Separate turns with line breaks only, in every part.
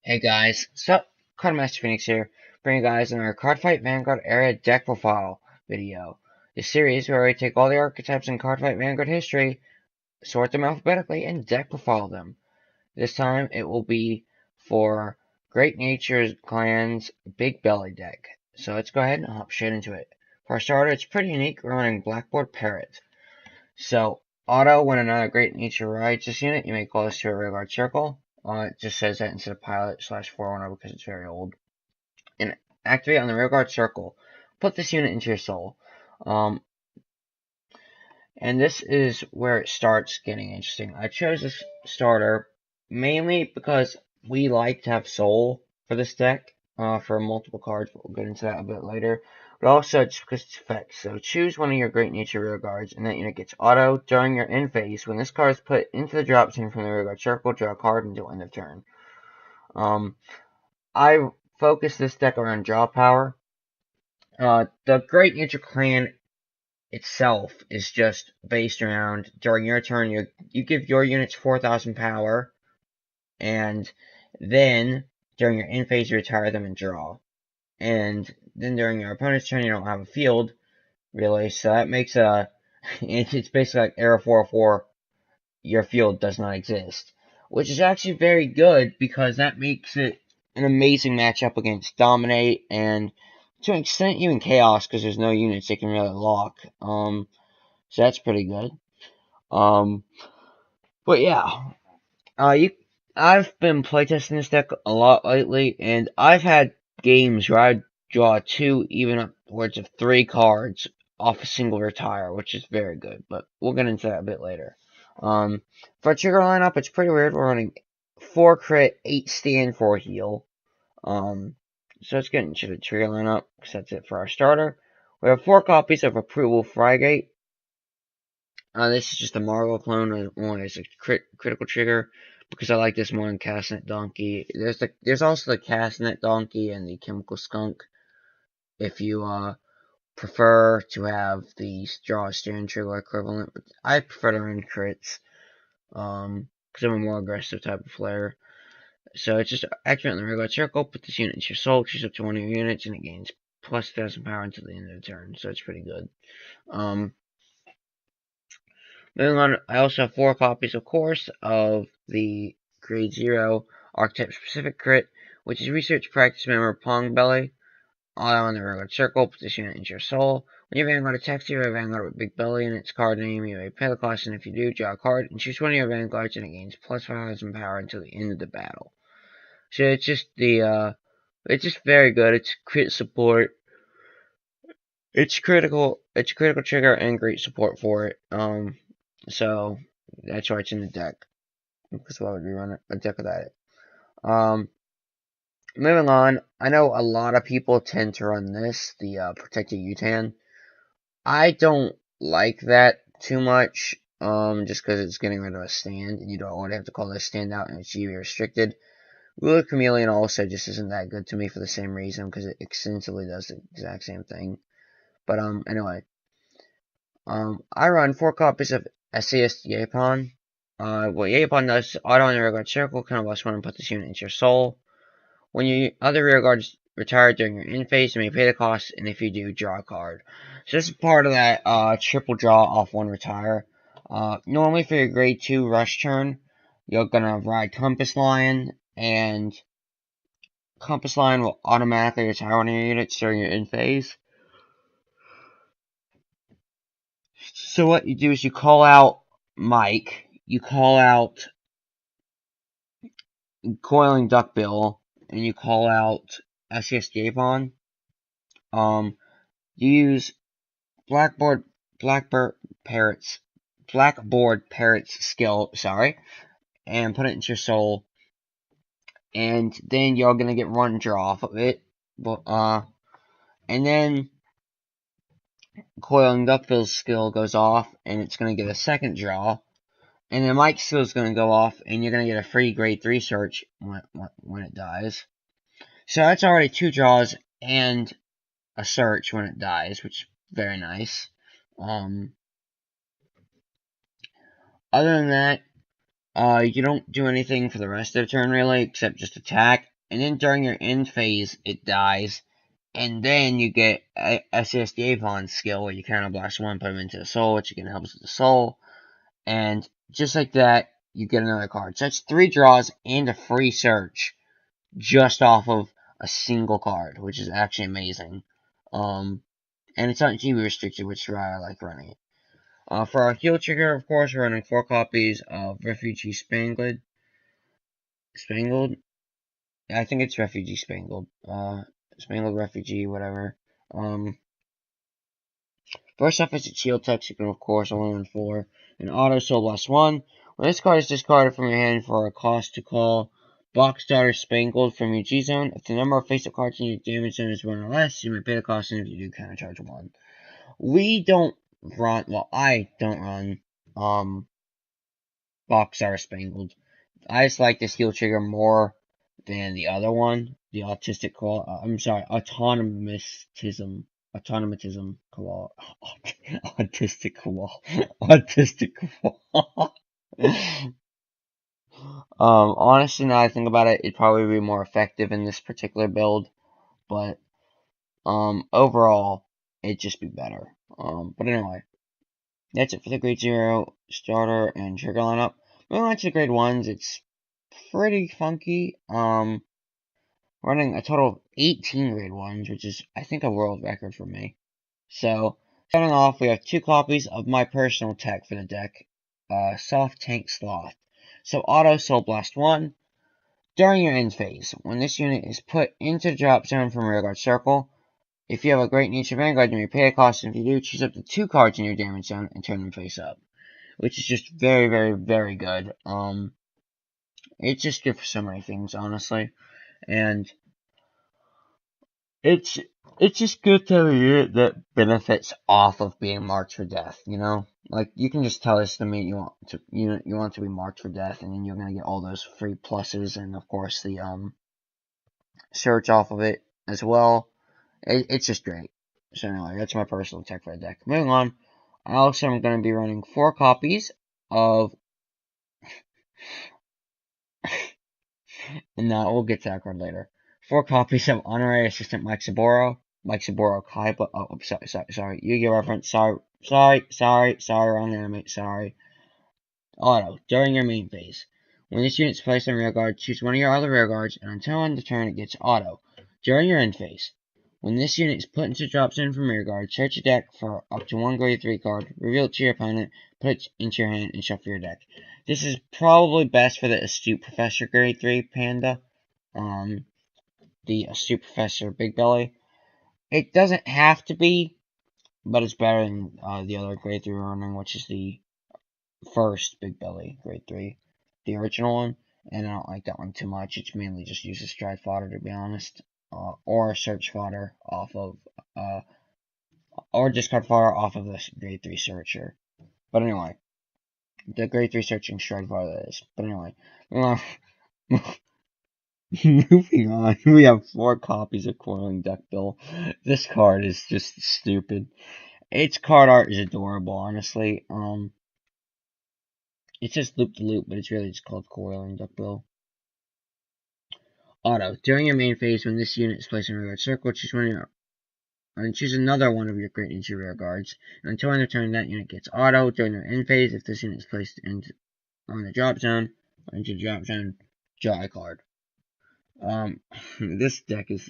Hey guys, sup? Cardmaster Phoenix here, bringing you guys another Cardfight Vanguard area deck profile video. This series where I take all the archetypes in Cardfight Vanguard history, sort them alphabetically, and deck profile them. This time it will be for Great Nature's Clan's Bigbelly deck. So let's go ahead and hop straight into it. For a starter, it's pretty unique. We're running Blackboard Parrot. So, auto, when another Great Nature rides this unit, you may call this to a rearguard circle. It just says that instead of pilot slash forerunner because it's very old. And activate on the rearguard circle. Put this unit into your soul. Um, and this is where it starts getting interesting. I chose this starter mainly because we like to have soul for this deck, for multiple cards, but we'll get into that a bit later. But also just because it's effects. So choose one of your Great Nature rear guards, and that unit gets auto during your end phase. When this card is put into the drop zone from the rear guard circle, draw a card until end of turn. I focus this deck around draw power. The Great Nature Clan itself is just based around during your turn, you give your units 4,000 power, and then during your end phase, you retire them and draw. And then during your opponent's turn, you don't have a field, really, so that makes it's basically like Era 404, your field does not exist. Which is actually very good, because that makes it an amazing matchup against Dominate, and to an extent even Chaos, because there's no units they can really lock. So that's pretty good. Um, but yeah, you, I've been playtesting this deck a lot lately, and I've had games where I draw two, even upwards of three cards off a single retire, which is very good. But we'll get into that a bit later. For our trigger lineup, it's pretty weird. We're running 4 crit, 8 stand, 4 heal. So let's get into the trigger lineup, because that's it for our starter. We have 4 copies of Approval Frigate. This is just a Marvel clone. One is a critical trigger, because I like this more than Castnet Donkey. There's also the Castnet Donkey and the Chemical Skunk. If you prefer to have the draw steering trigger equivalent, but I prefer to run crits, because I'm a more aggressive type of player. So it's just activate on the regular circle, put this unit into your soul, choose up to one of your units, and it gains plus 1,000 power until the end of the turn. So it's pretty good. Moving on, I also have 4 copies, of course, of the Grade 0 Archetype Specific Crit, which is Research Practice Member Bigbelly. Auto on the regular circle, put this unit into your soul. When your Vanguard attacks you, a Vanguard with Bigbelly in its card name, you may pay the cost, and if you do, draw a card, and choose one of your Vanguards, and it gains plus 5,000 power until the end of the battle. So it's just it's just very good. It's crit support. It's critical trigger and great support for it. So that's why it's in the deck. Because why would we run a deck without it? Moving on, I know a lot of people tend to run this, the Protected Utan. I don't like that too much, just because it's getting rid of a stand, and you don't want to have to call this stand out, and it's GV restricted. Ruler Chameleon also just isn't that good to me for the same reason, because it extensively does the exact same thing. But, anyway. I run 4 copies of SAS Yapon. What Yapon does, auto on the rearguard circle, kind of last one and put this unit into your soul. When your other rearguards retire during your end phase, you may pay the cost, and if you do, draw a card. So this is part of that triple draw off one retire. Normally for your grade 2 rush turn, you're gonna ride Compass Lion, and Compass Lion will automatically retire one of your units during your end phase. So what you do is you call out Mike, you call out Coiling Duckbill, and you call out SES Japon. You use Blackboard Parrot's skill, and put it into your soul, and then you're gonna get one draw off of it. And then Coiling Duckbill's skill goes off, and it's gonna get a second draw. And then Mike's skill is gonna go off, and you're gonna get a free grade 3 search when it dies. So that's already 2 draws and a search when it dies, which is very nice. Other than that, you don't do anything for the rest of the turn, really, except just attack. and then during your end phase, it dies, and then you get a SSD Avon skill where you counter blast one, put him into the soul, which again helps with the soul, and just like that, you get another card. So that's 3 draws and a free search just off of a single card, which is actually amazing. And it's not GB restricted, which is why I like running it. For our heal trigger, of course, we're running 4 copies of Refugee Spangled. Yeah, I think it's Refugee Spangled. Spangled Refugee, whatever. First off, it's a shield text. You can, of course, only run 4. An auto soul blast 1. When this card is discarded from your hand for a cost to call Box Starter Spangled from your G zone, if the number of face-up cards in your damage zone is 1 or less, you may pay the cost, and if you do, counter charge 1. We don't run, well, I don't run, Box Starter Spangled. I just like this heal trigger more than the other one, the autistic call. I'm sorry, autonomism, call, autistic call, autistic call. Honestly, now I think about it, it'd probably be more effective in this particular build, but overall, it'd just be better. But anyway, that's it for the Grade 0 starter and trigger lineup. Moving on to the Grade 1s, it's pretty funky. Running a total of 18 Grade 1s, which is, I think, a world record for me. So, starting off, we have 2 copies of my personal tech for the deck, Soft Tank Sloth. So, Auto Soul Blast 1. During your end phase, when this unit is put into the drop zone from Rearguard Circle, if you have a Great Nature Vanguard, you may pay a cost, and if you do, choose up to 2 cards in your damage zone and turn them face up. Which is just very, very, very good. It's just good for so many things, honestly. And it's just good to have a unit that benefits off of being marked for death, you know? Like, you can just tell this to me you want to be marked for death, and then you're gonna get all those free pluses, and of course the search off of it as well. It's just great. So anyway, that's my personal tech for the deck. Moving on, I also am gonna be running 4 copies of and we'll get to that card later. 4 copies of Honorary Assistant Mike Saboro Kai, but oh, sorry, Yu-Gi-Oh reference, sorry, wrong anime, sorry. Auto, during your main phase. When this unit is placed on rear guard, choose one of your other rear guards, and until end of turn, it gets auto. During your end phase. When this unit is put into drop zone from rear guard, search your deck for up to 1 grade 3 card, reveal it to your opponent, put it into your hand, and shuffle your deck. This is probably best for the Astute Professor grade 3 panda. The Astute Professor Bigbelly. It doesn't have to be, but it's better than the other grade 3 running, which is the first Bigbelly grade 3, the original one, and I don't like that one too much. It's mainly just used as stride fodder, to be honest, or search fodder off of, or discard fodder off of the grade 3 searcher. But anyway, the grade 3 searching stride fodder that is. But anyway, moving on, we have 4 copies of Coiling Duckbill. This card is just stupid. Its card art is adorable, honestly. It's just loop to loop, but it's really just called Coiling Duckbill. Auto. During your main phase, when this unit is placed in a rear circle, choose another one of your Great Nature rear guards. And until end of turn, that unit gets auto. During their end phase, if this unit is placed on the drop zone, or into the drop zone, draw a card. This deck is,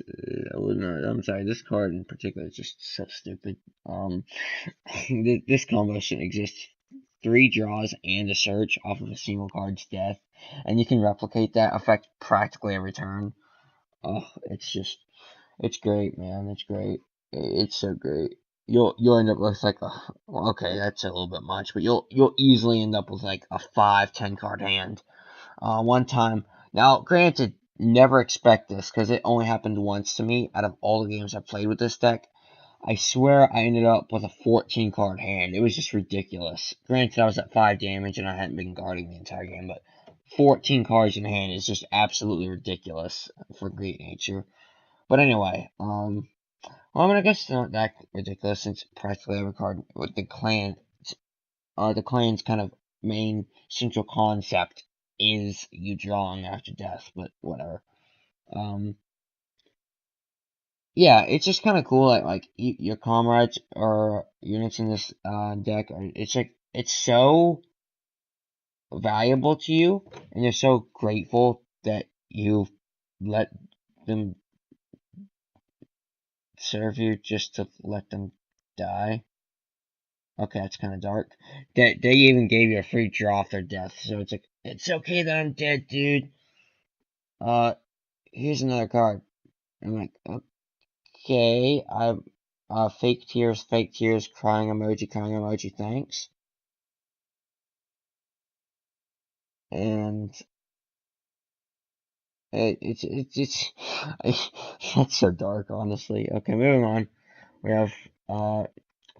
I'm sorry, this card in particular is just so stupid. This combo shouldn't exist. 3 draws and a search off of a single card's death, and you can replicate that effect practically every turn. Oh, it's great, man. It's great. It's so great. You'll end up with like well, okay, that's a little bit much, but you'll easily end up with like a 5-10 card hand. One time. Now, granted, never expect this because it only happened once to me out of all the games I played with this deck. I swear I ended up with a 14 card hand. It was just ridiculous. Granted, I was at 5 damage and I hadn't been guarding the entire game, but 14 cards in hand is just absolutely ridiculous for Great Nature. But anyway, well, I mean, I guess it's not that ridiculous since practically every card with the clan's kind of main central concept is you drawing after death, but whatever. Yeah, it's just kind of cool that like your comrades or units in this deck are. It's like it's so valuable to you, and you're so grateful that you let them serve you just to let them die. Okay, that's kind of dark. They even gave you a free draw off their death, so it's like it's okay that I'm dead, dude. Here's another card. I'm like, okay, I fake tears, crying emoji, thanks. And it's that's so dark, honestly. Okay, moving on. We have uh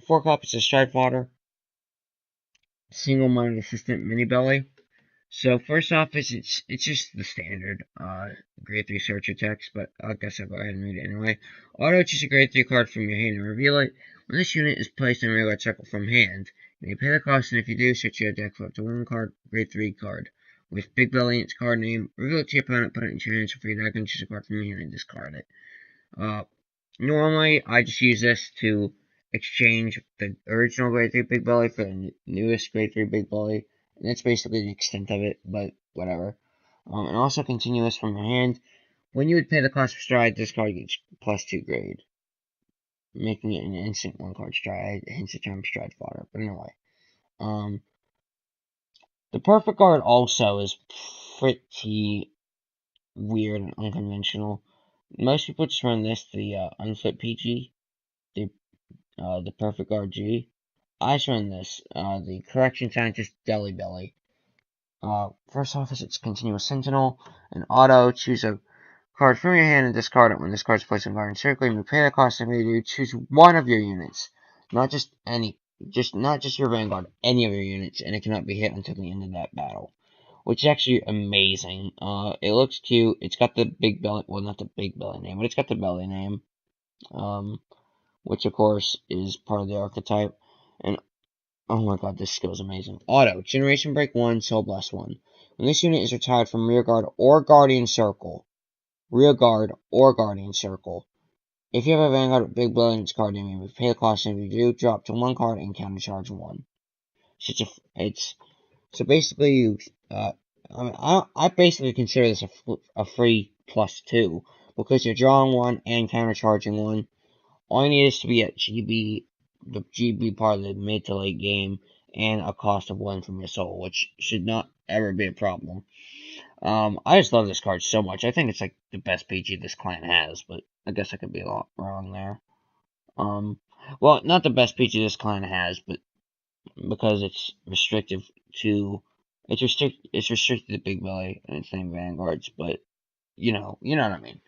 4 copies of Stridewater, single-minded assistant mini belly. So first off, it's just the standard grade 3 searcher text, but I guess I'll go ahead and read it anyway. Auto choose a grade 3 card from your hand and reveal it. When this unit is placed in a rearguard circle from hand, you may pay the cost, and if you do, search your deck for up to 1 grade 3 card. With Bigbelly in its card name, reveal it to your opponent, put it into your hand, so for your deck, and choose a card from your hand and discard it. Uh, Normally, I just use this to exchange the original grade 3 Bigbelly for the newest grade 3 Bigbelly, and that's basically the extent of it, but whatever. And also continuous from your hand. When you would pay the cost for stride, this card gets +2 grade, making it an instant 1 card stride, hence the term stride fodder. But anyway, um, the perfect card also is pretty weird and unconventional. Most people just run this, the unflip PG, the perfect RG. I run this, the correction scientist Deli Belly. First off is its continuous sentinel, and auto, choose a card from your hand and discard it. When this card is placed in guard circle, you may pay the cost of you choose one of your units. Not just any not just your Vanguard, any of your units, and it cannot be hit until the end of that battle. Which is actually amazing. It looks cute. It's got the big belly, well, not the big belly name, but it's got the belly name. Which of course is part of the archetype. And oh my god, this skill is amazing. Auto, Generation Break 1, Soul Blast 1. When this unit is retired from Rearguard or Guardian Circle, if you have a Vanguard with Big Belly in its card name, you may pay the cost, and if you do, drop to 1 card and countercharge 1. So basically you, I basically consider this a free +2, because you're drawing 1 and countercharging 1. All you need is to be at GB, the GB part of the mid to late game, and a cost of 1 from your soul, which should not ever be a problem. I just love this card so much. I think it's like the best PG this clan has, but I guess I could be a lot wrong there. Well, not the best PG this clan has, but because it's restrictive to, it's restricted to Big Belly and its name Vanguards, but you know what I mean.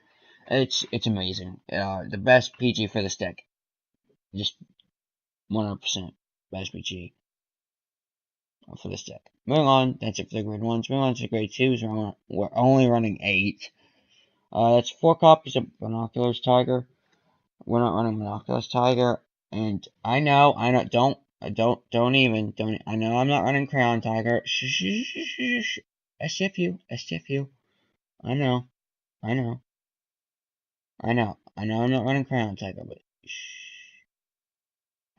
It's amazing. The best PG for this deck, just 100% best PG for this deck. Moving on, that's it for the grade 1s. Moving on to grade 2s, we're only running 8. That's 4 copies of Binoculars Tiger. We're not running Binoculars Tiger, and I know, don't even, I know I'm not running Crayon Tiger. Shh. STFU. I know, I know, I know I'm not running Crayon Tiger, but shh.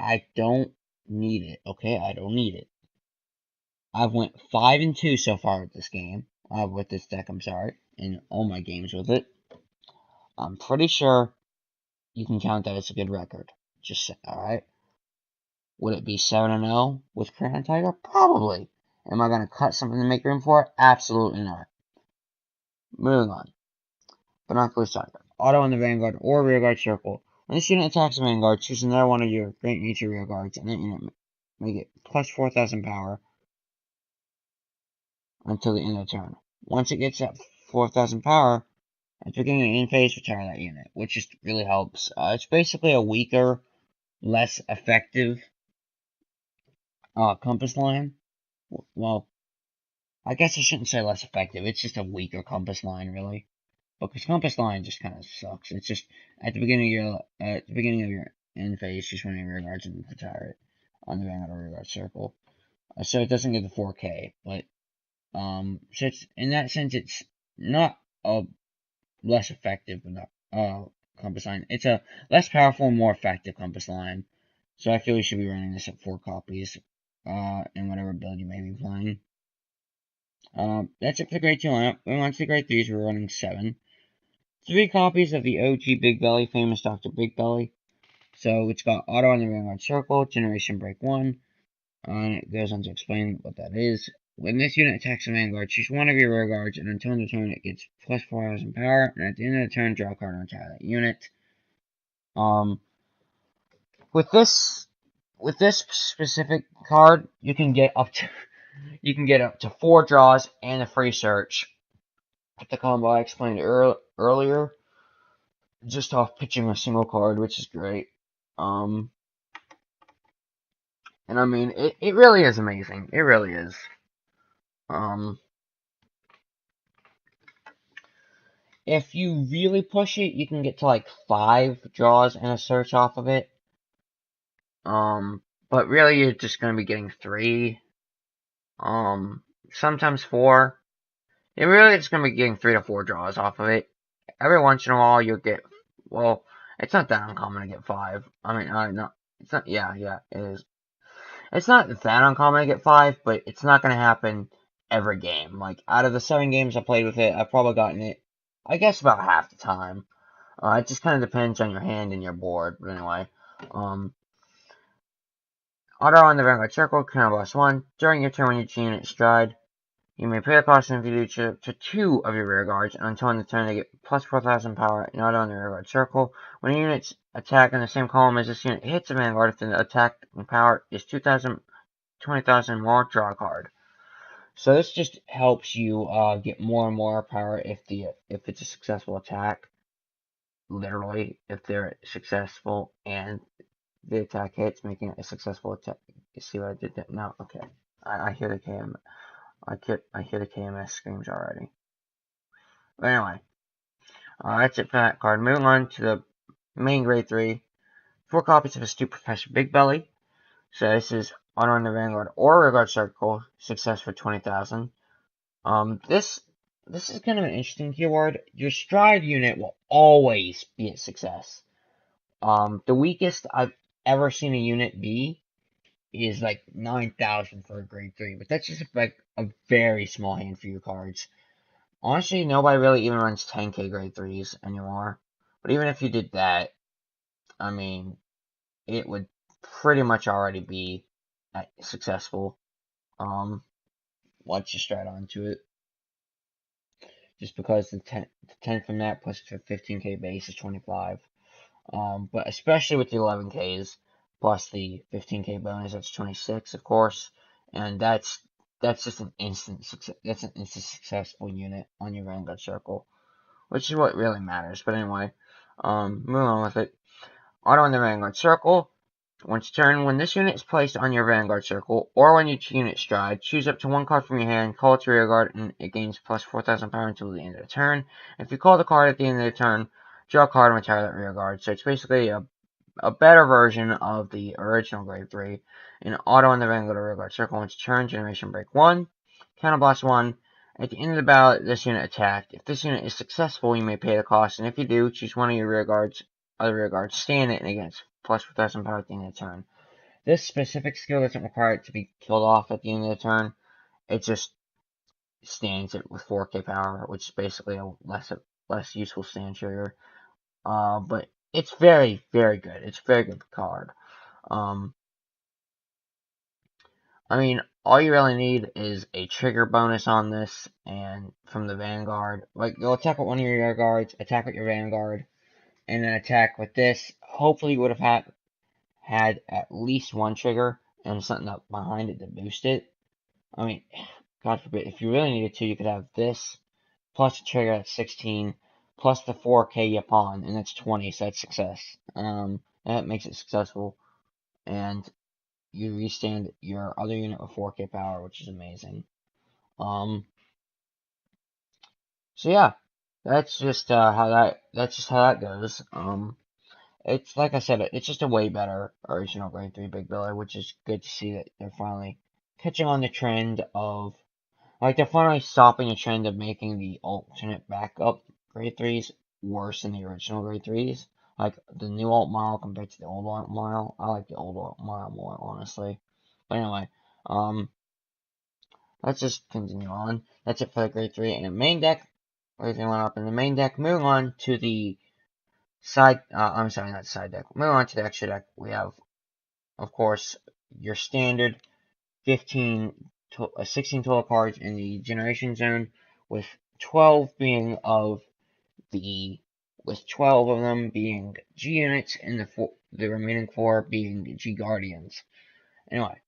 I don't need it, okay? I don't need it. I've went 5-2 so far with this game, with this deck, I'm sorry, in all my games with it. I'm pretty sure you can count that as a good record. Just, alright? Would it be 7-0 with Crayon Tiger? Probably. Am I going to cut something to make room for it? Absolutely not. Moving on. Binoculars Tiger. Auto in the Vanguard or Rearguard Circle. When this unit attacks a Vanguard, choose another one of your Great Nature Rearguards, and that unit may get plus 4,000 power until the end of the turn. Once it gets that 4,000 power, at the beginning of the end phase, retire that unit, which just really helps. It's basically a weaker, less effective compass line. Well, I guess I shouldn't say less effective. It's just a weaker compass line, really, because compass line just kind of sucks. It's just at the beginning of your end phase, just run your rear guards and retire it on the Vanguard rear guard circle. So it doesn't get the 4K, but so it's in that sense, it's not a less effective compass line. It's a less powerful, more effective compass line. So I feel you should be running this at 4 copies, in whatever build you may be playing. That's it for the grade 2 lineup. Moving on to the grade 3s, we're running 7. 3 copies of the OG Bigbelly, famous Dr. Bigbelly. So it's got auto on the Vanguard Circle, Generation Break 1, and it goes on to explain what that is. When this unit attacks a Vanguard, choose one of your rear guards, and until end of turn it gets plus 4,000 power, and at the end of the turn, draw a card and retire that unit. With this specific card, you can get up to 4 draws and a free search. With the combo I explained earlier, just off pitching a single card, which is great. And I mean, it really is amazing. It really is. If you really push it, you can get to like 5 draws and a search off of it. But really you're just gonna be getting 3. Sometimes 4. You're really just gonna be getting 3 to 4 draws off of it. Every once in a while you'll get, well, it's not that uncommon to get 5. I mean, no, it's not, yeah, it is. It's not that uncommon to get 5, but it's not gonna happen every game. Like, out of the 7 games I played with it, I've probably gotten it, I guess, about half the time. It just kind of depends on your hand and your board, but anyway. Auto on the Vanguard Circle, Counterblast 1. During your turn when you unit stride, you may pay a cost if you do to 2 of your rear guards, and until end of turn they get plus 4,000 power and auto on the rear guard circle. When a unit's attack in the same column as this unit hits a Vanguard, if the attack and power is 2,000, 20,000 more, draw a card. So this just helps you get more and more power if it's a successful attack. Literally, if they're successful and the attack hits, making it a successful attack. You see what I did there? No, okay. I hear the I hear the KMS screams already. But anyway, that's it for that card. Moving on to the main grade 3. 4 copies of Astute Professor Bigbelly. So this is auto on the Vanguard or Rearguard Circle. Success for 20,000. This is kind of an interesting keyword. Your stride unit will always be a success. The weakest I've ever seen a unit be is like 9,000 for a grade 3, but that's just like a very small hand for your cards. Honestly, nobody really even runs 10k grade 3s anymore. But even if you did that, I mean, it would pretty much already be successful. Once you stride onto it. Just because the 10 from that plus the 15k base is 25. But especially with the 11ks plus the 15k bonus, that's 26, of course. And that's just an instant success. That's an instant successful unit on your Vanguard Circle, which is what really matters. But anyway, moving on with it. Auto on the Vanguard Circle. Once turn, when this unit is placed on your Vanguard Circle, or when you unit stride, choose up to 1 card from your hand, call it to rear guard, and it gains plus 4,000 power until the end of the turn. If you call the card at the end of the turn, draw a card and retire that rear guard. So it's basically a better version of the original grade 3. And auto on the Vanguard or rear guard circle. Once turn, generation break 1, counterblast 1. At the end of the ballot, this unit attacked. If this unit is successful, you may pay the cost, and if you do, choose one of your other rear guards, stand it, and it gets plus 4,000 power at the end of the turn. This specific skill doesn't require it to be killed off at the end of the turn. It just stands it with 4k power, which is basically a less useful stand trigger. But it's very, very good. It's a very good card. I mean, all you really need is a trigger bonus on this, and from the Vanguard. Like, you'll attack with one of your rear guards, attack with your Vanguard, and then attack with this. Hopefully you would have had at least one trigger and something up behind it to boost it. I mean, God forbid, if you really needed to, you could have this, plus a trigger at 16, plus the 4k you pawn, and that's 20, so that's success. That makes it successful, and you restand your other unit with 4k power, which is amazing. So yeah, that's just how that goes. It's like I said, it's just a way better original grade 3 Bigbelly, which is good to see that they're finally catching on the trend of, like, they're finally stopping the trend of making the alternate backup grade 3s worse than the original grade 3s. Like, the new alt model compared to the old alt model. I like the old alt model more, honestly. But anyway, let's just continue on. That's it for the grade 3 and main deck. Everything went up in the main deck. Moving on to the side, I'm sorry, not side deck. Moving on to the extra deck, we have, of course, your standard 16 total cards in the generation zone, with 12 being of the, with 12 of them being G units, and the remaining 4 being G Guardians. Anyway,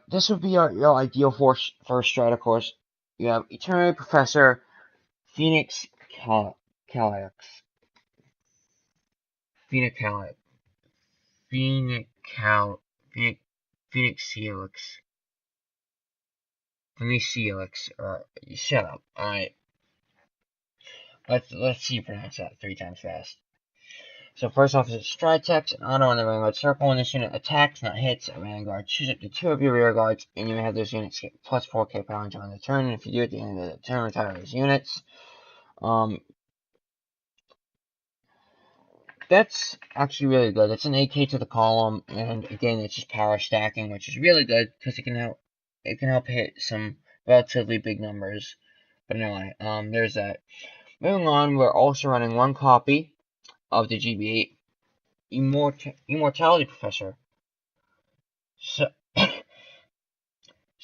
this would be your ideal first strat, of course. You have Eternity Professor, Phoenix Calyx, Phoenix Calyx, Phoenix Cal, Phoenix, Phoenix Helix, Phoenix Helix, or shut up. Alright. Let's see you pronounce that 3 times fast. So first off is a stride text, an auto on the Vanguard circle. When this unit attacks, not hits, a Vanguard, choose up to 2 of your rear guards, and you may have those units get plus 4k power until end of the turn. And if you do at the end of the turn, retire those units. That's actually really good. It's an 8k to the column, and again, it's just power stacking, which is really good because it can help hit some relatively big numbers. But anyway, there's that. Moving on, we're also running 1 copy of the GB8 Immortality Professor.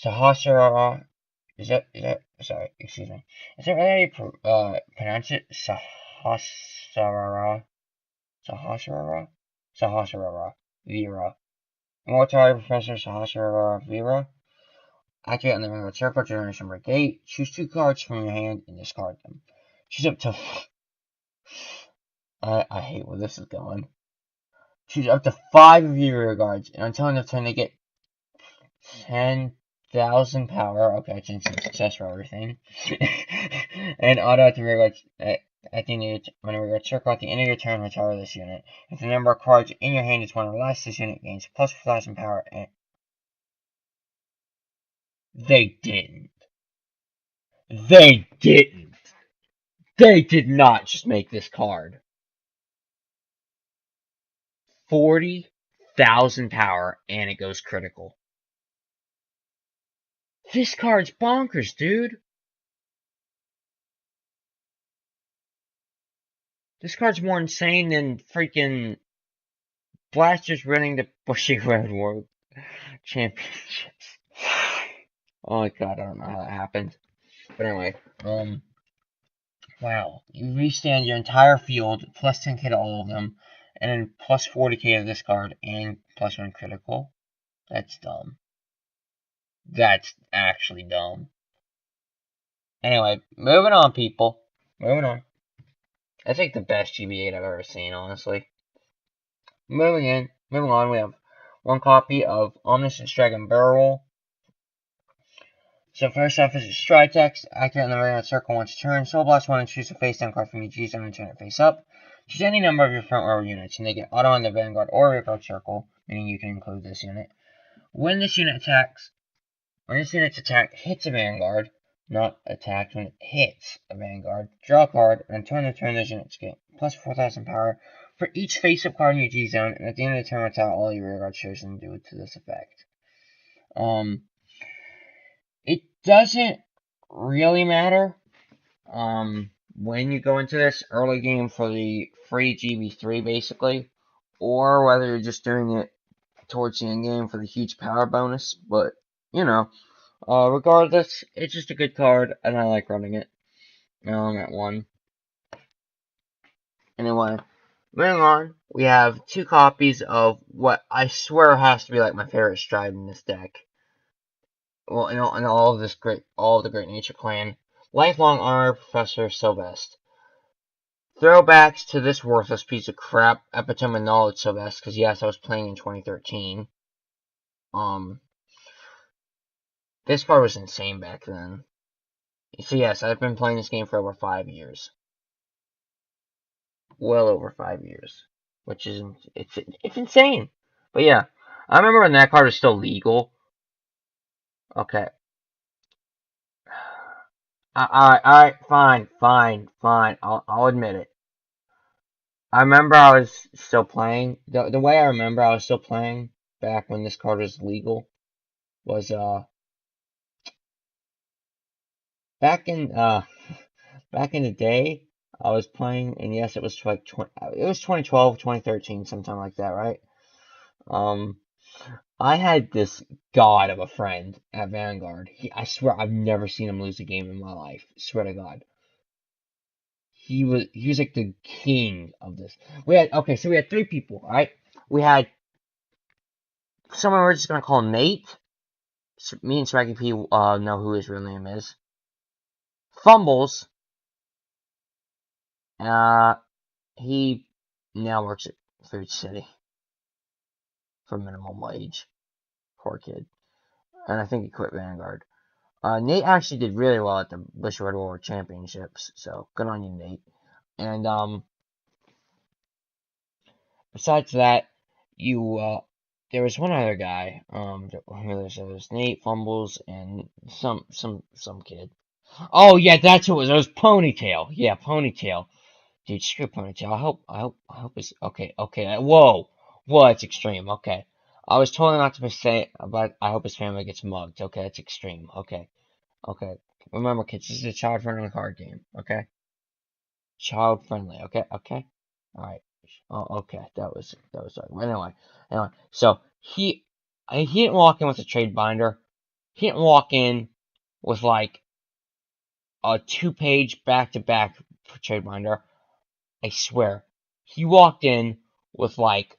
Sahasrara. Is that sorry, excuse me. Is that really how you pronounce it? Sahasrara. Sahasrara Vera. Immortality Professor Sahasrara Vera. Activate on the Vanguard circle, generation break 8. Choose 2 cards from your hand and discard them. Choose up to I hate where this is going. Choose up to 5 of your rear guards, and until end of turn they get 10,000 power. Okay, it's instant success for everything. And auto at the rear guard at the end of your when a rear guard circle at the end of your turn, retire this unit. If the number of cards in your hand is 1 or less, this unit gains plus 4,000 power. And they didn't. They didn't. They did not just make this card. 40,000 power, and it goes critical. This card's bonkers, dude. This card's more insane than freaking Blasters winning the Bushy Road World Championships. Oh my god, I don't know how that happened. But anyway, wow. You restand your entire field, plus 10k to all of them, and then plus 40k to this card, and plus 1 critical. That's dumb. That's actually dumb. Anyway, moving on, people. Moving on. That's like the best GB8 I've ever seen, honestly. Moving on, we have 1 copy of Omniscience Dragon Barrel. So first off is a stride text. Activate on the Vanguard circle once a turn. Soul Blast 1 and choose a face down card from your G zone and turn it face up. Choose any number of your front row units, and they get auto on the Vanguard or rear guard circle, meaning you can include this unit. When this unit's attack hits a Vanguard, not attacked, when it hits a Vanguard, draw a card, and turn the turn those units get plus 4,000 power for each face-up card in your G zone, and at the end of the turn, retire all your rear guard chosen due to this effect. It doesn't really matter when you go into this early game for the free GB3, basically, or whether you're just doing it towards the end game for the huge power bonus, but, you know, regardless, it's just a good card, and I like running it at 1. Anyway, moving on, we have 2 copies of what I swear has to be like my favorite stride in this deck. Well, in all of the Great Nature Clan, Lifelong Armor Professor Sylvester. Throwbacks to this worthless piece of crap, Epitome of Knowledge Sylvester, because yes, I was playing in 2013. This card was insane back then. So yes, I've been playing this game for over 5 years. Well over 5 years. Which is, it's insane. But yeah, I remember when that card was still legal. Okay. Alright, fine. I'll admit it. I remember I was still playing. The way I remember I was still playing back when this card was legal was back in back in the day I was playing, and yes, it was like it was 2012, 2013, sometime like that, right? Um, I had this god of a friend at Vanguard. I swear I've never seen him lose a game in my life. Swear to God. He was like the king of this. So we had three people, right? We had someone we're just gonna call Nate. Me and Swaggy P know who his real name is. Fumbles. Uh, he now works at Food City for minimum wage. Poor kid. And I think he quit Vanguard. Nate actually did really well at the Bush Red War Championships, so good on you, Nate. And besides that, you there was one other guy. There was Nate Fumbles and some kid. Oh yeah, that's who it was. It was Ponytail. Yeah, Ponytail. Dude, screw Ponytail. I hope it's okay. Okay. Whoa, it's extreme. Okay. I was totally not to say, but I hope his family gets mugged. Okay, that's extreme. Okay. Remember, kids, this is a child-friendly card game. Okay, child-friendly. Okay. All right. Oh, okay. That was sorry. Anyway. So he didn't walk in with a trade binder. He didn't walk in with like a two-page back-to-back trade binder. I swear, he walked in with like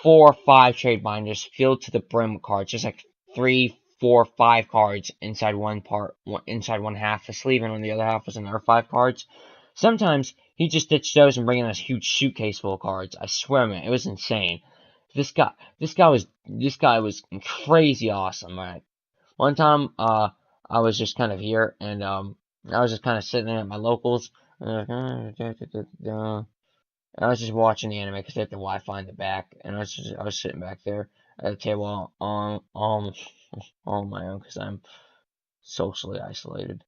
4 or 5 trade binders filled to the brim with cards, just like 3, 4, 5 cards inside inside one half the sleeve, and on the other half was another 5 cards. Sometimes he just ditched those and bring in this huge suitcase full of cards. I swear, man, it was insane. This guy was crazy awesome. Right, one time, I was just kind of here, and I was just kind of sitting at my locals. I was just watching the anime because they have the Wi-Fi in the back, and I was sitting back there at the table on my own because I'm socially isolated.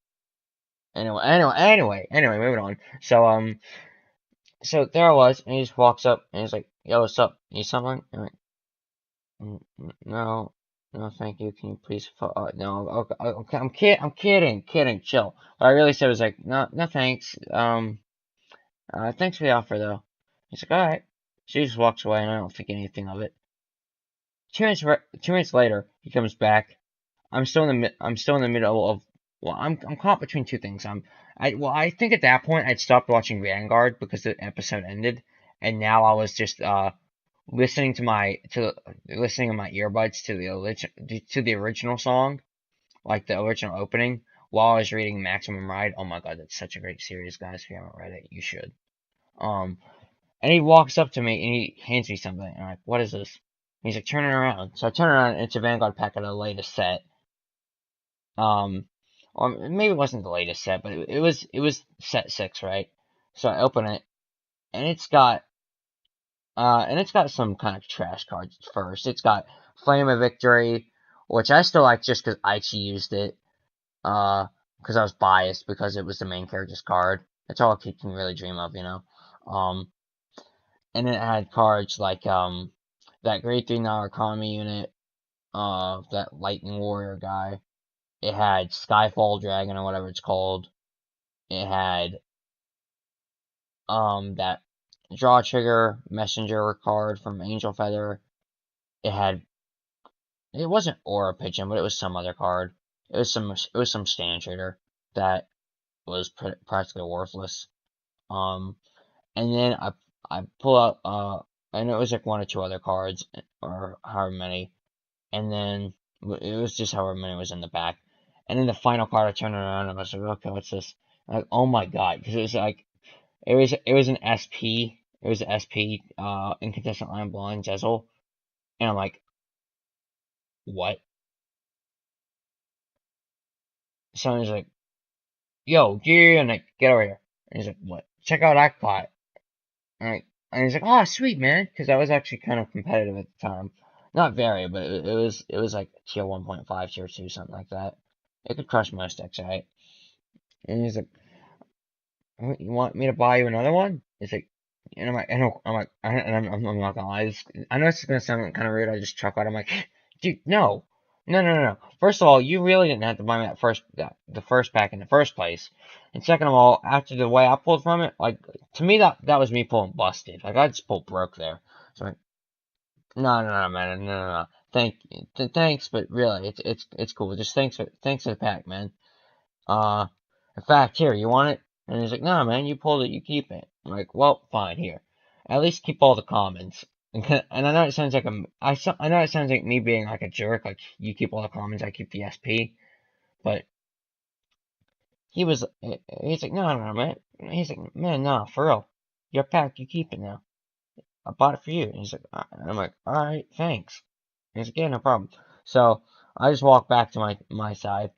Anyway, moving on. So there I was, and he just walks up and he's like, "Yo, what's up? Need something?" I'm like, No, no, thank you. Can you please? No, okay, I'm kidding. Chill." What I really said was like, "No, no, thanks. Thanks for the offer though." He's like, "All right." She just walks away, and I don't think anything of it. 2 minutes later, he comes back. I'm still in the middle of. Well, I'm caught between two things. I think at that point I'd stopped watching Vanguard because the episode ended, and now I was just listening listening in my earbuds to the original song, like the original opening, while I was reading Maximum Ride. Oh my god, that's such a great series, guys. If you haven't read it, you should. Um, and he walks up to me and he hands me something. And I'm like, what is this? And he's like, turn it around. So I turn it around and it's a Vanguard pack of the latest set. Um, or maybe it wasn't the latest set, but it was set 6, right? So I open it and it's got some kind of trash cards first. It's got Flame of Victory, which I still like just because Aichi used it. Because I was biased because it was the main character's card. That's all a kid can really dream of, you know. Um, and then it had cards like that grade 3 Narukami unit, that Lightning Warrior guy. It had Skyfall Dragon or whatever it's called. It had that Draw Trigger Messenger card from Angel Feather. It wasn't Aura Pigeon, but it was some other card. It was some stand trader that was practically worthless. Um, and then I pull out and it was like one or two other cards or however many, and then it was just however many was in the back. And then the final card, I turned around and I was like, okay, what's this? Like, oh my god, because it was like it was an SP. It was an SP inconsistent line blind Jezel, and I'm like, what? Someone's like, yo, and like, get over here. And he's like, what? Check out Aquapot. And he's like, oh, sweet, man, because I was actually kind of competitive at the time. Not very, but it was like tier 1.5, tier 2, something like that. It could crush most decks, right? And he's like, "Oh, you want me to buy you another one?" He's like, and I'm like, I'm not gonna lie. I know it's gonna sound kind of weird. I just chuckle at him like, dude, no, no. First of all, you really didn't have to buy me the first pack in the first place. And second of all, after the way I pulled from it, like to me that was me pulling busted. Like I just pulled broke there. So I'm like, no, man, no. Thanks, but really, it's cool. Just thanks for the pack, man. Uh, in fact, here, you want it? And he's like, nah, man, you pulled it, you keep it. I'm like, well, fine, here. At least keep all the commons. And I know it sounds like I know it sounds like me being like a jerk, like you keep all the commons, I keep the SP. But he's like, no, man. He's like, man, no, for real. Your pack, you keep it now. I bought it for you. And he's like, and I'm like, all right, thanks. And he's like, yeah, no problem. So I just walk back to my side.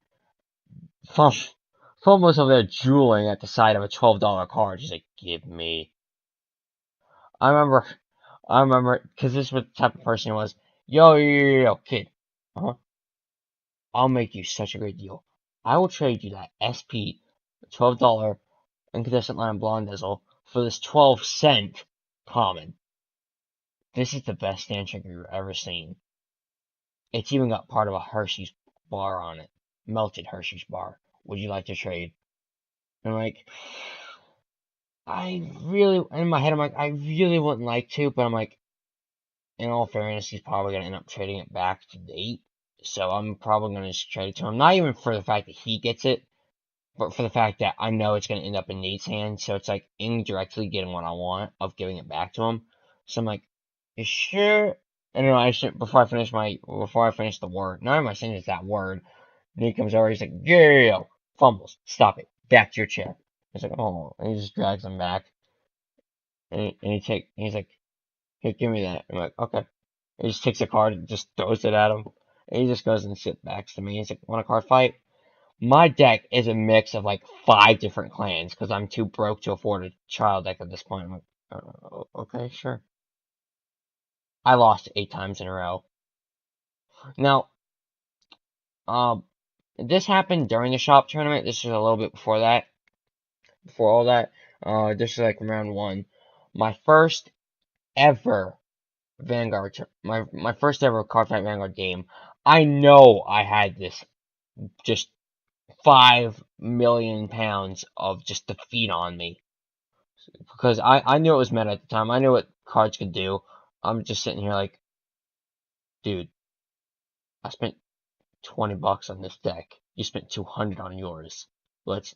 Fum, Fum was over there drooling at the sight of a $12 card. She's like, give me. I remember, because this was the type of person he was. Yo, kid. Uh-huh. I'll make you such a great deal. I will trade you that SP, $12 incandescent line blonde diesel for this 12-cent common. This is the best stand trigger you've ever seen. It's even got part of a Hershey's bar on it. Melted Hershey's bar. Would you like to trade? And I'm like, in my head, I'm like, I really wouldn't like to, but I'm like, in all fairness, he's probably going to end up trading it back to Nate. So I'm probably going to just trade it to him. Not even for the fact that he gets it, but for the fact that I know it's going to end up in Nate's hands. So it's like indirectly getting what I want of giving it back to him. So I'm like, you sure? And then before I finish the word, none of my sentences that word. Nate comes over, he's like, yeah, fumbles, stop it, back to your chair. He's like, oh, and he just drags him back. He's like, here, give me that. I'm like, okay. He just takes a card and just throws it at him. And he just goes and sits back to me. He's like, want a card fight? My deck is a mix of like 5 different clans because I'm too broke to afford a child deck at this point. I'm like, okay, sure. I lost 8 times in a row. Now, this happened during the shop tournament. This was a little bit before that. Before all that, this is like round 1. My first ever Vanguard, my first ever Cardfight Vanguard game. I know I had this just 5 million pounds of just defeat on me because I knew it was meta at the time. I knew what cards could do. I'm just sitting here like, dude, I spent $20 on this deck. You spent 200 on yours. Good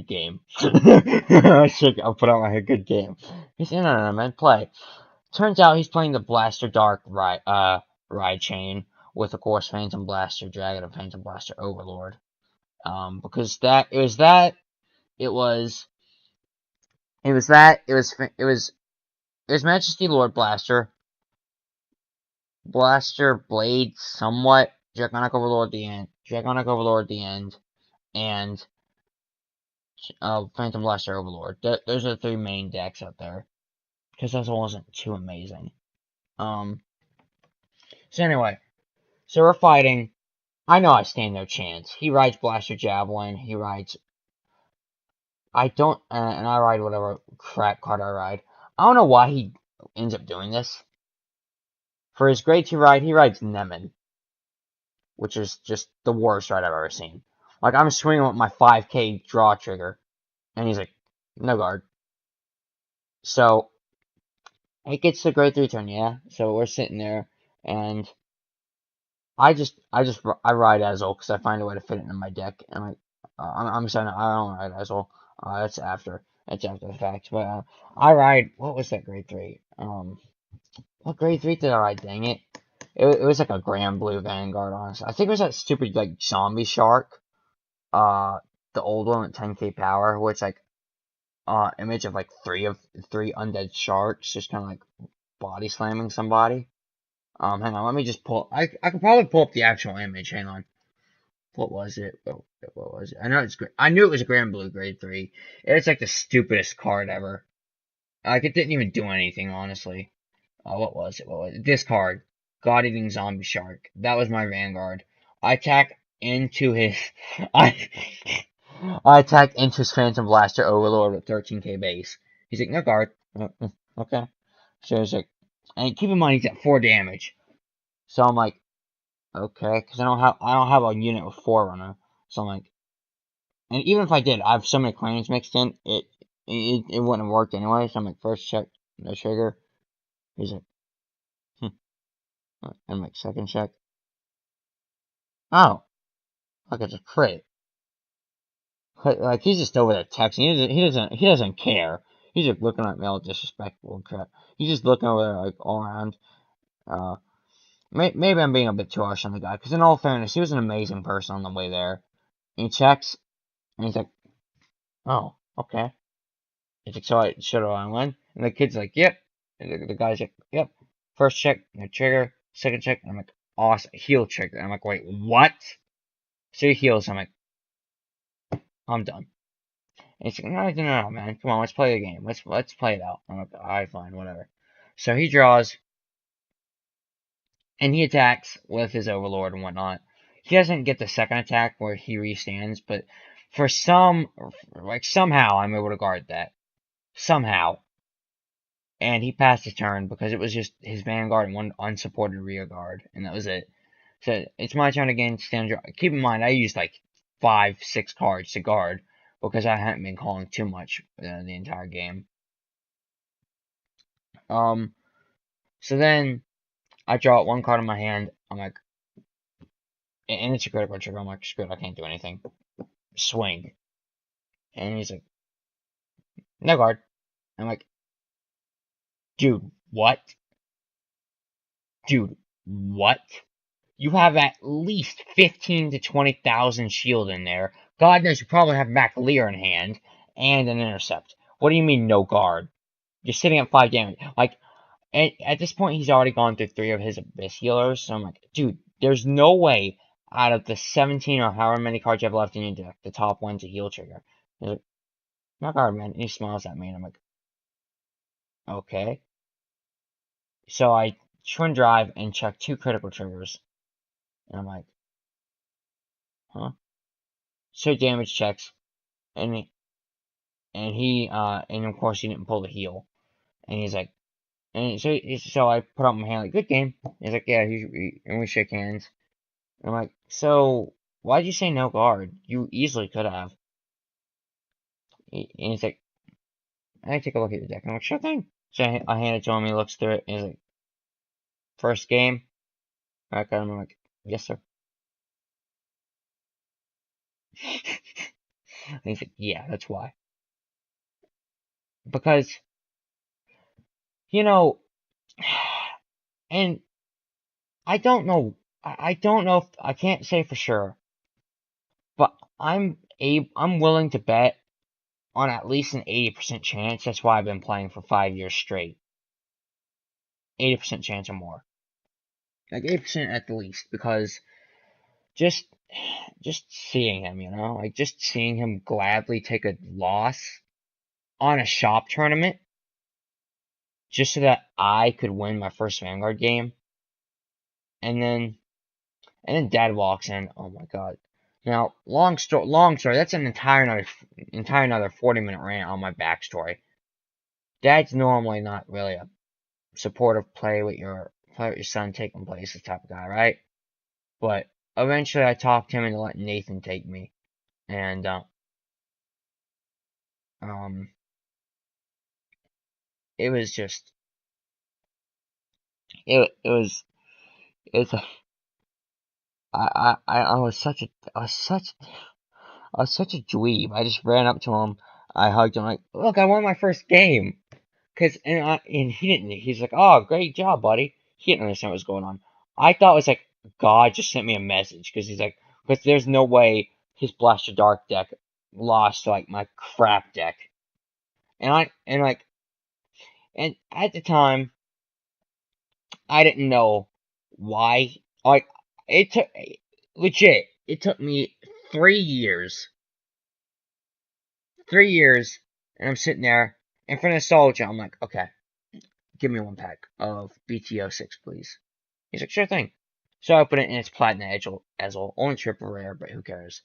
game. I'll put out my good game. He said, no, man, play. Turns out he's playing the Blaster Dark ride chain with, of course, Phantom Blaster Dragon and Phantom Blaster Overlord. Because it was Majesty Lord Blaster, Blaster Blade somewhat, Draconic Overlord at the end, and Phantom Blaster Overlord. Those are the 3 main decks out there. Because that wasn't too amazing. So anyway, so we're fighting. I know I stand no chance. He rides Blaster Javelin. He rides. I don't, and I ride whatever crap card I ride. I don't know why he ends up doing this. For his grade 2 ride, he rides Nemen, which is just the worst ride I've ever seen. Like, I'm swinging with my 5k draw trigger, and he's like, no guard. So, it gets the grade 3 turn, yeah? So we're sitting there, and I ride Azul because I find a way to fit it in my deck, and I'm saying I don't ride Azul. That's after the fact. But I ride. What was that grade 3? What grade 3 did I ride? Dang it! It was like a Grand Blue Vanguard. Honestly, I think it was that stupid like zombie shark. The old one with 10k power, which like image of like three undead sharks just kind of like body slamming somebody. Hang on, let me just pull. I could probably pull up the actual image. Hang on. What was it? What was it? I knew it was a Grand Blue Grade 3. It's like the stupidest card ever. Like, it didn't even do anything, honestly. What was it? This card. God-Eating Zombie Shark. That was my Vanguard. I attack into his... I I attacked into his Phantom Blaster Overlord with 13k base. He's like, no guard. Okay. So he's like, and keep in mind he's at 4 damage. So I'm like, okay, because I don't have a unit with Forerunner. So I'm like, and even if I did, I have so many clans mixed in, it wouldn't have worked anyway. So I'm like, first check, no trigger. He's like, I'm like, second check. Oh, look, it's a crit. Like he's just over there texting. He doesn't care. He's just looking at me all disrespectful and crap. He's just looking over there like all around. Uh, maybe I'm being a bit too harsh on the guy, because in all fairness, he was an amazing person on the way there. And he checks, and he's like, oh, okay. He's like, so should I win? And the kid's like, yep. And the guy's like, yep. First check, no trigger. Second check, and I'm like, awesome, heal trigger. And I'm like, wait, what? So he heals. I'm like, I'm done. And he's like, no, man, come on, let's play the game. Let's play it out. I'm like, alright, fine, whatever. So he draws, and he attacks with his Overlord and whatnot. He doesn't get the second attack where he restands, but somehow I'm able to guard that. Somehow. And he passed his turn because it was just his Vanguard and one unsupported rear guard, and that was it. So it's my turn again. Stand draw. Keep in mind, I used like 5, 6 cards to guard because I hadn't been calling too much the entire game. So then I draw one card in my hand. I'm like, and it's a critical trigger. I'm like, screw it, I can't do anything. Swing. And he's like, no guard. I'm like, dude, what? Dude, what? You have at least 15 to 20,000 shield in there. God knows you probably have MacLear in hand and an intercept. What do you mean no guard? You're sitting at 5 damage. Like, at this point, he's already gone through 3 of his Abyss healers. So I'm like, dude, there's no way out of the 17 or however many cards you have left in your deck, the top one to heal trigger. He's like, no guard, man. And he smiles at me, and I'm like, okay. So I twin drive and check 2 critical triggers. And I'm like, huh? So damage checks, and and of course he didn't pull the heal. And he's like, so I put up my hand like, good game. He's like, yeah, and we shake hands. And I'm like, so why'd you say no guard? You easily could have. And he's like, I take a look at your deck. And I'm like, sure thing. So I hand it to him. He looks through it. And he's like, first game. I got him. I'm like, yes, sir. And he's like, yeah, that's why. Because, you know, and I don't know. I don't know if I can't say for sure, but I'm willing to bet on at least an 80% chance. That's why I've been playing for 5 years straight. 80% chance or more. Like 80% at the least, because just seeing him, like just seeing him gladly take a loss on a shop tournament just so that I could win my first Vanguard game. And then Dad walks in. Oh my god. Now, long story. That's an entire another 40-minute rant on my backstory. Dad's normally not really a supportive play with your son taking places type of guy, right? But eventually, I talked him into letting Nathan take me, and um, it was just it was it's a I was such a dweeb. I just ran up to him. I hugged him like, look, I won my first game. And he didn't. He's like, oh, great job, buddy. He didn't understand what was going on. I thought it was like God just sent me a message because he's like, because there's no way his Blaster Dark deck lost to like my crap deck. And at the time, I didn't know why. Like, it took legit. It took me 3 years, 3 years, and I'm sitting there in front of Soldier. I'm like, okay, give me 1 pack of BTO6, please. He's like, sure thing. So I put it in its Platinum Ezel, only triple rare, but who cares?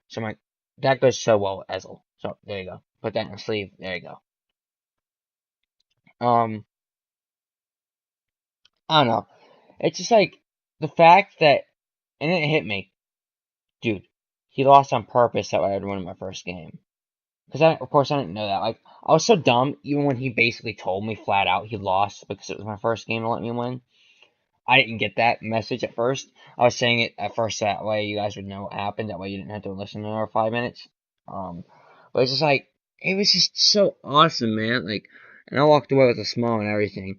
So I'm like, That goes so well with Ezel. So, there you go. Put that in your sleeve. There you go. I don't know. It's just like, the fact that, and it hit me. Dude, he lost on purpose that way I'd win my first game. Because, of course, I didn't know that. Like, I was so dumb, even when he basically told me flat out he lost because it was my first game to let me win. I didn't get that message at first. I was saying it at first that way you guys would know what happened. That way you didn't have to listen to another 5 minutes. Um, but it's just like, it was just so awesome, man. Like, and I walked away with a smile and everything.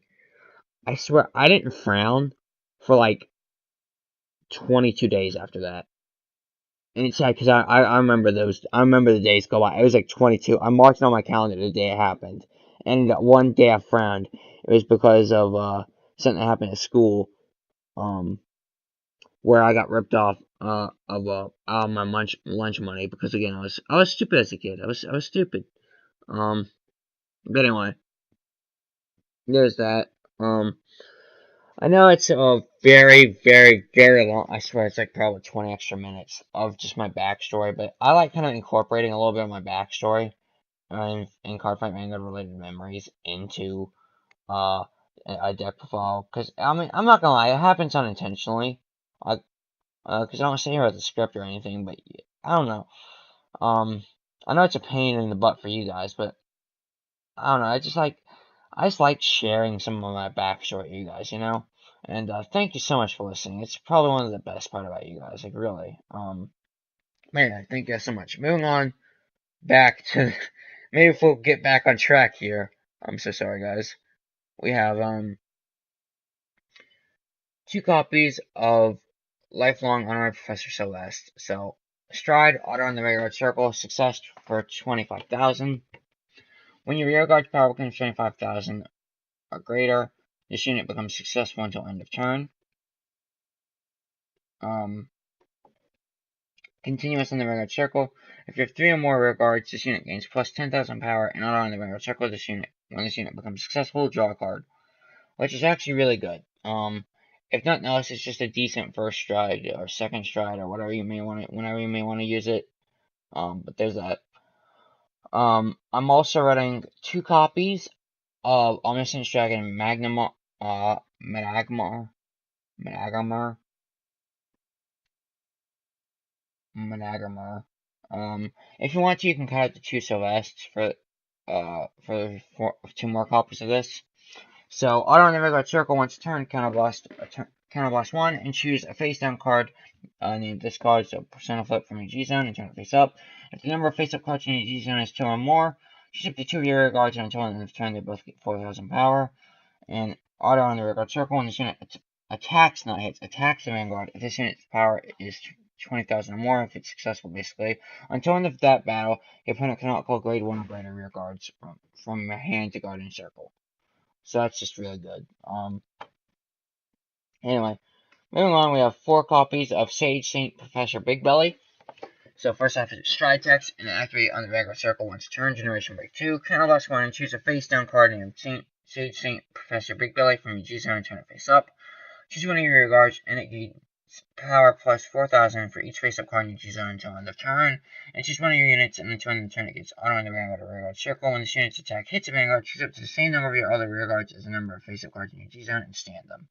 I swear, I didn't frown for like 22 days after that. And it's sad because I remember those. I remember the days go by. It was like 22. I marked it on my calendar the day it happened. And that one day I frowned. It was because of something that happened at school. Um, where I got ripped off of my lunch money because again I was stupid as a kid. I was stupid. Um, but anyway, there's that. I know it's a very, very, very long. I swear it's like probably 20 extra minutes of just my backstory, but I like kind of incorporating a little bit of my backstory in Cardfight Vanguard related memories into uh a deck profile. Because I mean, I'm not gonna lie, it happens unintentionally. Because I don't say here with the script or anything, but I don't know. I know it's a pain in the butt for you guys, but I don't know. I just like sharing some of my backstory to you guys, you know. And thank you so much for listening. It's probably one of the best part about you guys, like really. Man, thank you guys so much. Moving on back to maybe if we'll get back on track here. I'm so sorry, guys. We have 2 copies of Lifelong Honorary Professor Celeste. So Stride, auto in the Vanguard Circle, success for 25,000. When your rear guard's power becomes 25,000 or greater, this unit becomes successful until end of turn. Continuous in the Vanguard Circle. If you have 3 or more rear guards, this unit gains plus 10,000 power, and auto in the Vanguard Circle, when this unit becomes successful, draw a card. Which is actually really good. If nothing else, it's just a decent first stride or second stride or whatever you may want to, whenever you may want to use it. But there's that. I'm also running 2 copies of Omniscient Dragon Madagamar. If you want to, you can cut out the 2 Celestes for 2 more copies of this. So, auto in the regular circle once a turn, counterblast 1, and choose a face down card named this card, so percent flip from your G zone and turn it face up. If the number of face up cards in your G zone is 2 or more, choose up to 2 of your rear guards until the end of the turn they both get 4,000 power. And auto in the rear guard circle when this unit attacks, not hits, attacks the Vanguard. If this unit's power is 20,000 or more, if it's successful basically. Until end of that battle, your opponent cannot call grade 1 or greater rear guards from your hand to guard in circle. So that's just really good. Anyway, moving on, we have 4 copies of Sage Saint Professor Bigbelly. So first off is Stride text, and activate on the Vanguard Circle once a turn, Generation Break 2. Counterblast 1 and choose a face down card named Sage Saint Professor Bigbelly from your G zone and turn it face up. Choose one of your rear guards, and it gains power plus 4,000 for each face up card in your G zone until end of turn. And choose one of your units, and until end of turn it gets auto in the Vanguard or rear guard circle. When this unit's attack hits a Vanguard, choose up to the same number of your other rear guards as the number of face up cards in your G zone and stand them.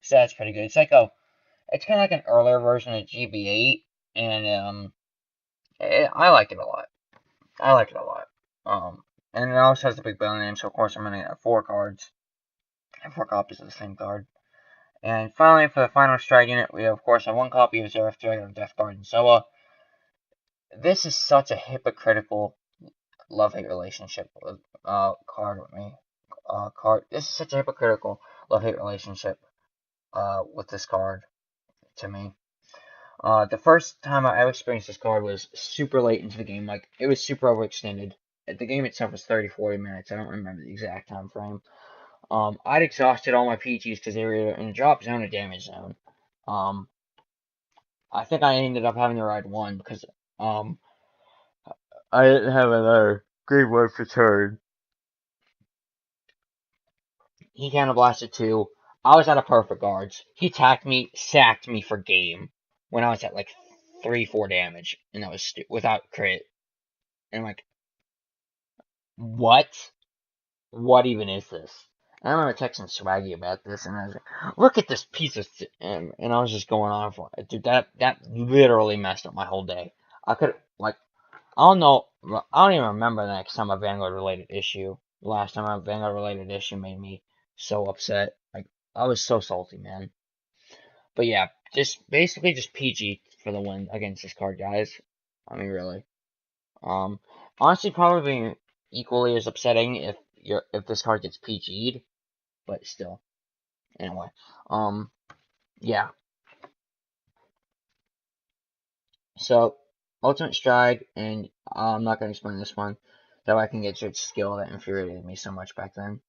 So that's pretty good. It's kind of like an earlier version of GB8, and I like it a lot. And it also has the Bigbelly name, so of course I'm gonna get 4 cards. I have 4 copies of the same card. And finally, for the final Stride unit, we of course have 1 copy of Zereth Dragon of Death Guard and Zoa. This is such a hypocritical love-hate relationship card with me. This is such a hypocritical love-hate relationship with this card to me. The first time I ever experienced this card was super late into the game. Like, it was super overextended. The game itself was 30-40 minutes. I don't remember the exact time frame. I'd exhausted all my PGs because they were either in drop zone or damage zone. I think I ended up having to ride 1 because I didn't have another grade 1 for turn. He counterblasted 2. I was out of perfect guards. He attacked me, sacked me for game when I was at like 3-4 damage, and that was without crit. And I'm like, what? What even is this? And I remember texting Swaggy about this, and I was like, look at this piece of and I was just going on for it. Dude, that literally messed up my whole day. I could, like, I don't know, I don't even remember the next time a Vanguard related issue. The last time a Vanguard related issue made me so upset. Like, I was so salty, man. But yeah, just basically just PG for the win against this card, guys. I mean, really. Um, Honestly, probably equally as upsetting if this card gets PG'd, but still. Anyway, yeah. So, Ultimate Stride, and I'm not going to explain this one, that way I can get to its skill that infuriated me so much back then.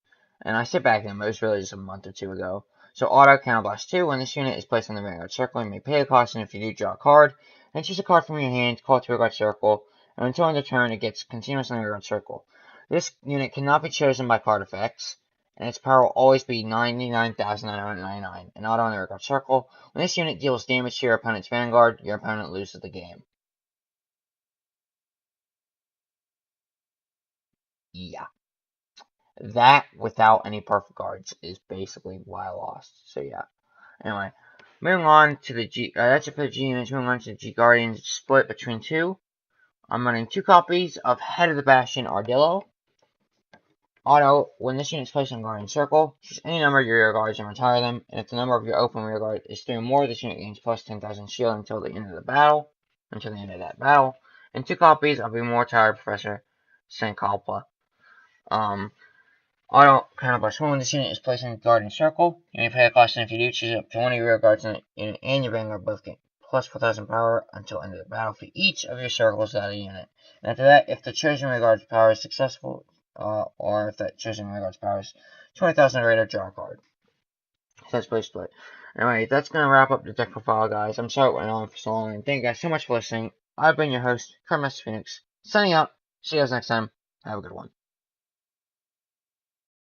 And I say back then, but it was really just a month or two ago. So, Auto Counterblast 2, when this unit is placed on the Vanguard Circle, you may pay the cost, and if you do, draw a card, and choose a card from your hand, call it to Vanguard Circle, and until end of turn, it gets continuous on the Vanguard Circle. This unit cannot be chosen by card effects, and its power will always be 99,999, and auto on the Vanguard Circle. When this unit deals damage to your opponent's Vanguard, your opponent loses the game. Yeah. That, without any perfect guards, is basically why I lost. So yeah. Anyway, moving on to the G. That's it for the G units. Moving on to the G Guardians, split between two. I'm running 2 copies of Head of the Bastion Ardillo. Auto, when this unit is placed on Guardian Circle, choose any number of your rear guards and retire them, and if the number of your open rear guard is 3 or more, this unit gains plus 10,000 shield until the end of the battle. Until the end of that battle. And 2 copies of Immortal Professor Sankalpa. Auto Counterblast 1, when this unit is placed in the Guardian Circle, you may pay a cost, and if you do, choose up to 1 of your rear guards and your Vanguard both get plus 4,000 power until end of the battle for each of your circles out of the unit. And after that, if the chosen rear guard's power is successful, or if that chosen rear guard's power is 20,000 or greater, draw a card. So that's play split. Anyway, that's going to wrap up the deck profile, guys. I'm sorry it went on for so long, and thank you guys so much for listening. I've been your host, Cardmaster Phoenix, signing out. See you guys next time. Have a good one.